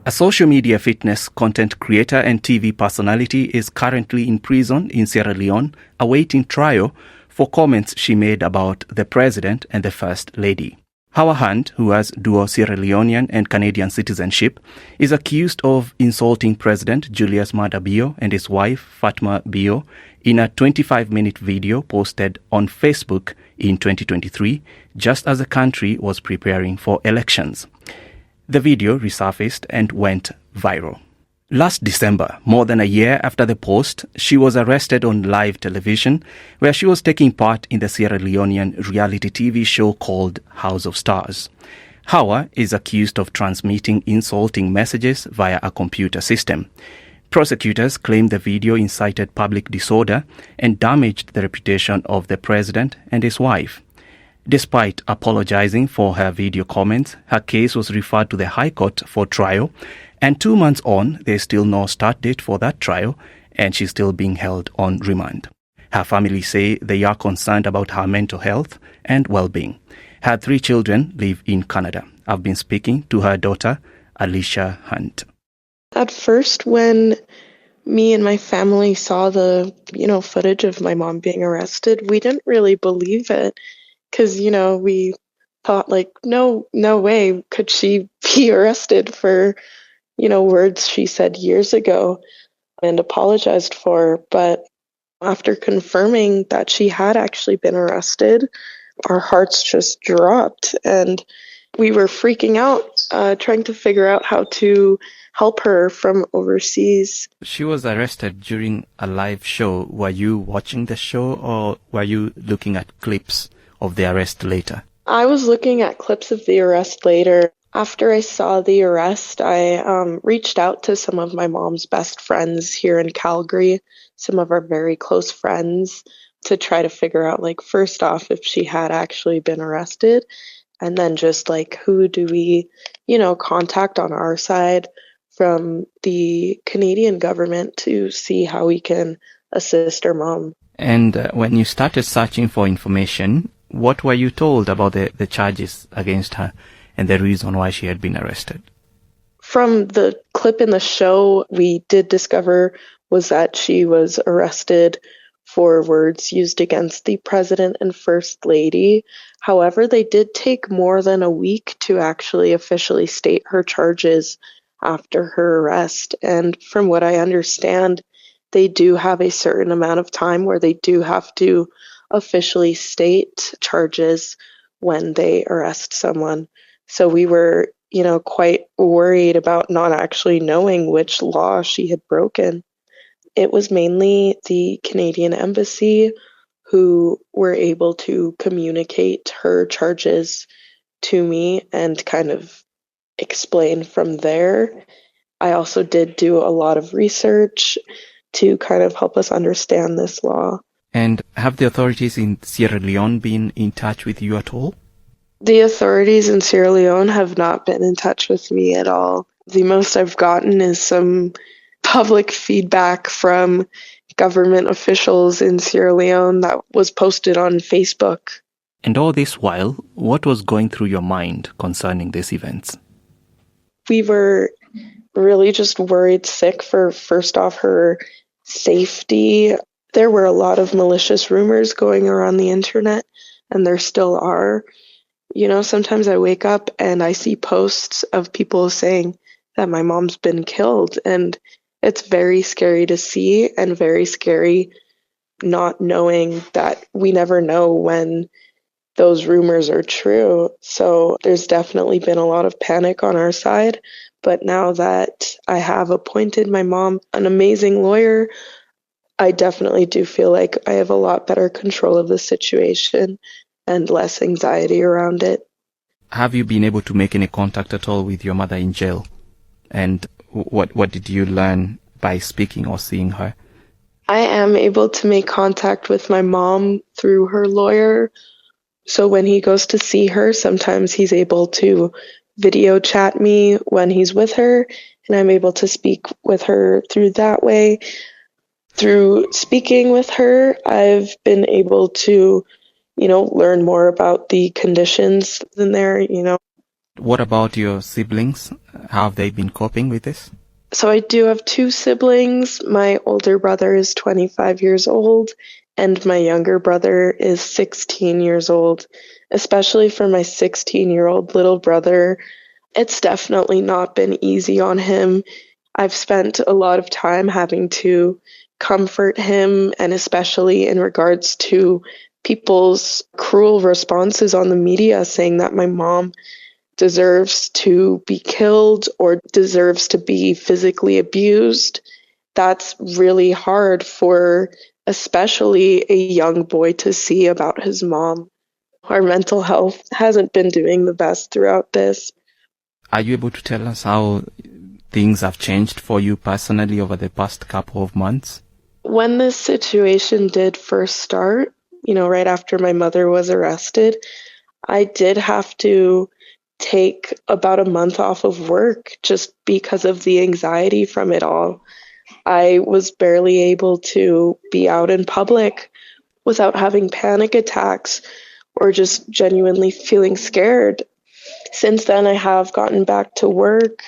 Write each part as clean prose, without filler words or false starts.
A social media fitness content creator and TV personality is currently in prison in Sierra Leone, awaiting trial for comments she made about the president and the First Lady. HAWA Hunt, who has dual Sierra Leonean and Canadian citizenship, is accused of insulting President Julius Maada Bio and his wife Fatma Bio in a 25-minute video posted on Facebook in 2023, just as the country was preparing for elections. The video resurfaced and went viral. Last December, more than a year after the post, she was arrested on live television, where she was taking part in the Sierra Leonean reality TV show called House of Stars. HAWA is accused of transmitting insulting messages via a computer system. Prosecutors claim the video incited public disorder and damaged the reputation of the president and his wife. Despite apologizing for her video comments, her case was referred to the High Court for trial, and 2 months on, there's still no start date for that trial, and she's still being held on remand. Her family say they are concerned about her mental health and well-being. Her 3 children live in Canada. I've been speaking to her daughter, Alicia Hunt. At first, when me and my family saw the, footage of my mom being arrested, we didn't really believe it. Because, we thought, no way could she be arrested for, words she said years ago and apologized for. But after confirming that she had actually been arrested, our hearts just dropped. And we were freaking out, trying to figure out how to help her from overseas. She was arrested during a live show. Were you watching the show, or were you looking at clips of the arrest later? I was looking at clips of the arrest later. After I saw the arrest, I reached out to some of my mom's best friends here in Calgary, some of our very close friends, to try to figure out, first off, if she had actually been arrested, and then just, who do we, contact on our side from the Canadian government to see how we can assist her mom. And when you started searching for information, what were you told about the charges against her and the reason why she had been arrested? From the clip in the show, we did discover was that she was arrested for words used against the president and first lady. However, they did take more than a week to actually officially state her charges after her arrest. And from what I understand, they do have a certain amount of time where they do have to officially state charges when they arrest someone. So we were, quite worried about not actually knowing which law she had broken. It was mainly the Canadian Embassy who were able to communicate her charges to me and kind of explain from there. I also did do a lot of research to kind of help us understand this law. And have the authorities in Sierra Leone been in touch with you at all? The authorities in Sierra Leone have not been in touch with me at all. The most I've gotten is some public feedback from government officials in Sierra Leone that was posted on Facebook. And all this while, what was going through your mind concerning these events? We were really just worried sick for, first off, her safety. There were a lot of malicious rumors going around the internet, and there still are. Sometimes I wake up and I see posts of people saying that my mom's been killed, and it's very scary to see and very scary not knowing that we never know when those rumors are true. So there's definitely been a lot of panic on our side. But now that I have appointed my mom an amazing lawyer, I definitely do feel like I have a lot better control of the situation and less anxiety around it. Have you been able to make any contact at all with your mother in jail? And what did you learn by speaking or seeing her? I am able to make contact with my mom through her lawyer. So when he goes to see her, sometimes he's able to video chat me when he's with her, and I'm able to speak with her through that way. Through speaking with her, I've been able to, learn more about the conditions in there, What about your siblings? How have they been coping with this? So I do have two siblings. My older brother is 25 years old, and my younger brother is 16 years old. Especially for my 16-year-old little brother, it's definitely not been easy on him. I've spent a lot of time having to comfort him, and especially in regards to people's cruel responses on the media saying that my mom deserves to be killed or deserves to be physically abused. That's really hard for especially a young boy to see about his mom. Our mental health hasn't been doing the best throughout this. Are you able to tell us how things have changed for you personally over the past couple of months? When this situation did first start, right after my mother was arrested, I did have to take about a month off of work just because of the anxiety from it all. I was barely able to be out in public without having panic attacks or just genuinely feeling scared. Since then, I have gotten back to work.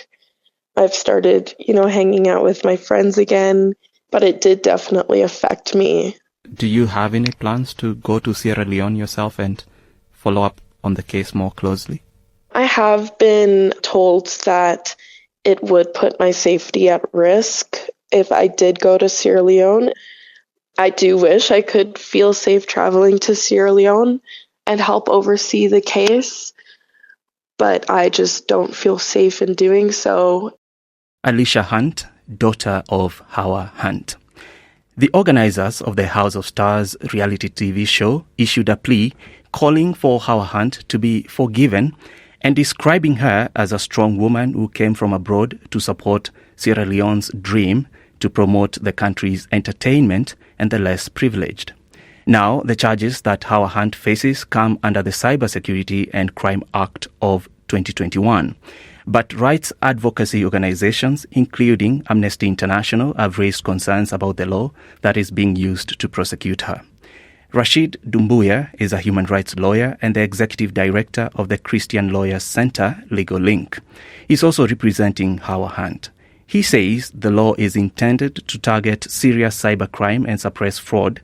I've started, hanging out with my friends again, but it did definitely affect me. Do you have any plans to go to Sierra Leone yourself and follow up on the case more closely? I have been told that it would put my safety at risk if I did go to Sierra Leone. I do wish I could feel safe traveling to Sierra Leone and help oversee the case, but I just don't feel safe in doing so. Alicia Hunt, daughter of HAWA Hunt. The organizers of the House of Stars reality TV show issued a plea calling for HAWA Hunt to be forgiven and describing her as a strong woman who came from abroad to support Sierra Leone's dream to promote the country's entertainment and the less privileged. Now, the charges that HAWA Hunt faces come under the Cybersecurity and Crime Act of 2021. But rights advocacy organizations, including Amnesty International, have raised concerns about the law that is being used to prosecute her. Rashid Doumbouya is a human rights lawyer and the executive director of the Christian Lawyers Center, Legal Link. He's also representing HAWA Hunt. He says the law is intended to target serious cybercrime and suppress fraud,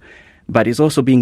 but is also being